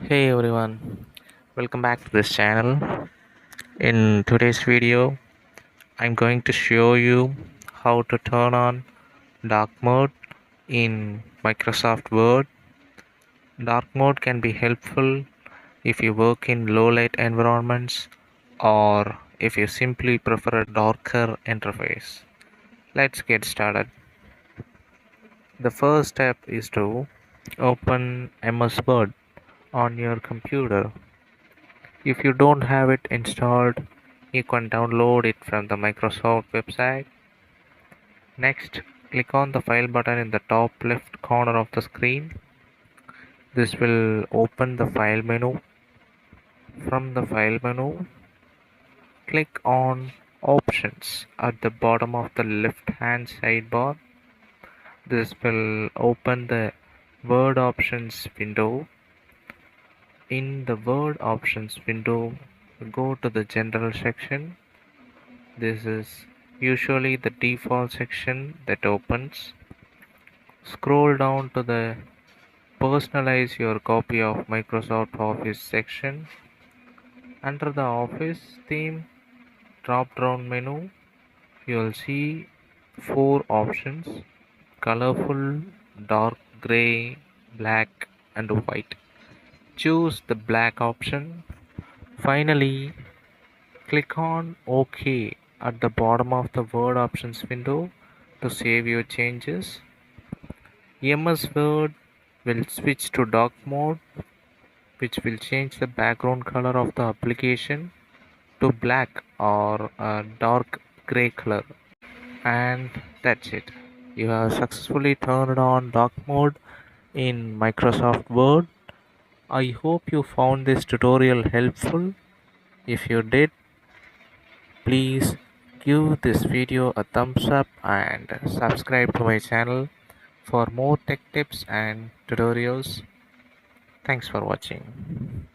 Hey everyone, welcome back to this channel. In today's video, I'm going to show you how to turn on dark mode in Microsoft Word. Dark mode can be helpful if you work in low light environments or if you simply prefer a darker interface. Let's get started. The first step is to open MS Word on your computer. If you don't have it installed, you can download it from the Microsoft website. Next, click on the File button in the top left corner of the screen. This will open the File menu. From the File menu, click on Options at the bottom of the left-hand sidebar. This will open the Word Options window. In the Word Options window, go to the General section. This is usually the default section that opens. Scroll down to the Personalize your copy of Microsoft Office section. Under the Office theme drop-down menu, you will see four options: colorful, dark gray, black, and white. Choose the black option. Finally, click on OK at the bottom of the Word Options window to save your changes. MS Word will switch to dark mode, which will change the background color of the application to black or a dark gray color. And that's it. You have successfully turned on dark mode in Microsoft Word. I hope you found this tutorial helpful. If you did, please give this video a thumbs up and subscribe to my channel for more tech tips and tutorials. Thanks for watching.